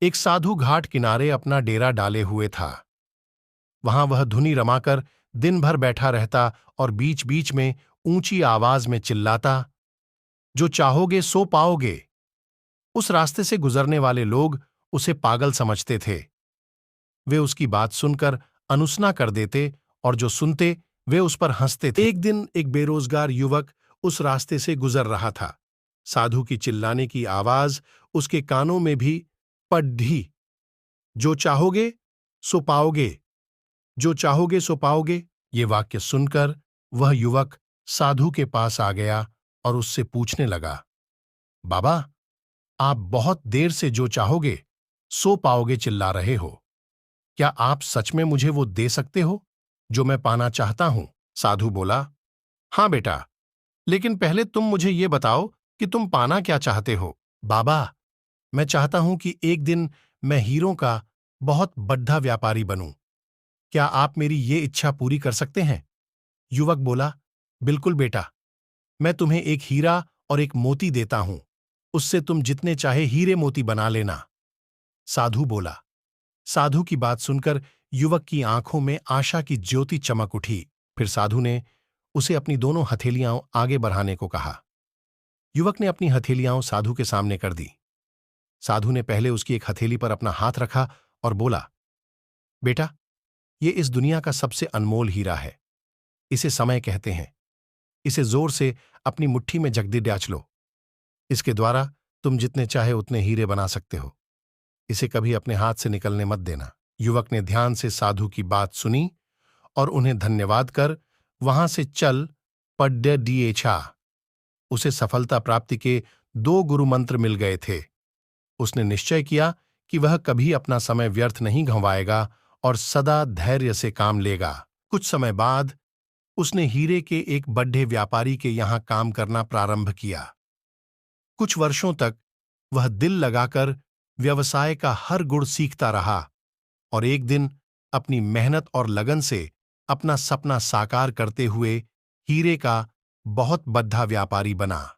एक साधु घाट किनारे अपना डेरा डाले हुए था। वहां वह धुनी रमाकर दिन भर बैठा रहता और बीच बीच में ऊंची आवाज में चिल्लाता, जो चाहोगे सो पाओगे। उस रास्ते से गुजरने वाले लोग उसे पागल समझते थे। वे उसकी बात सुनकर अनुसना कर देते और जो सुनते वे उस पर हंसते थे। एक दिन एक बेरोजगार युवक उस रास्ते से गुजर रहा था। साधु की चिल्लाने की आवाज उसके कानों में भी पड़ी। जो चाहोगे सो पाओगे, जो चाहोगे सो पाओगे। ये वाक्य सुनकर वह युवक साधु के पास आ गया और उससे पूछने लगा, बाबा, आप बहुत देर से जो चाहोगे सो पाओगे चिल्ला रहे हो। क्या आप सच में मुझे वो दे सकते हो जो मैं पाना चाहता हूं? साधु बोला, हां बेटा, लेकिन पहले तुम मुझे ये बताओ कि तुम पाना क्या चाहते हो। बाबा, मैं चाहता हूं कि एक दिन मैं हीरों का बहुत बड़ा व्यापारी बनूं। क्या आप मेरी ये इच्छा पूरी कर सकते हैं? युवक बोला, बिल्कुल बेटा, मैं तुम्हें एक हीरा और एक मोती देता हूं। उससे तुम जितने चाहे हीरे मोती बना लेना। साधु बोला। साधु की बात सुनकर युवक की आंखों में आशा की ज्योति चमक उठी। फिर साधु ने उसे अपनी दोनों हथेलियां आगे बढ़ाने को कहा। युवक ने अपनी हथेलियां साधु के सामने कर दी। साधु ने पहले उसकी एक हथेली पर अपना हाथ रखा और बोला, बेटा, ये इस दुनिया का सबसे अनमोल हीरा है। इसे समय कहते हैं। इसे जोर से अपनी मुट्ठी में जगदी डाच लो। इसके द्वारा तुम जितने चाहे उतने हीरे बना सकते हो। इसे कभी अपने हाथ से निकलने मत देना। युवक ने ध्यान से साधु की बात सुनी और उन्हें धन्यवाद कर वहां से चल पड्डे दिए छा। उसे सफलता प्राप्ति के 2 गुरु मंत्र मिल गए थे। उसने निश्चय किया कि वह कभी अपना समय व्यर्थ नहीं गंवाएगा और सदा धैर्य से काम लेगा। कुछ समय बाद उसने हीरे के एक बड़े व्यापारी के यहां काम करना प्रारंभ किया। कुछ वर्षों तक वह दिल लगाकर व्यवसाय का हर गुण सीखता रहा और एक दिन अपनी मेहनत और लगन से अपना सपना साकार करते हुए हीरे का बहुत बड़ा व्यापारी बना।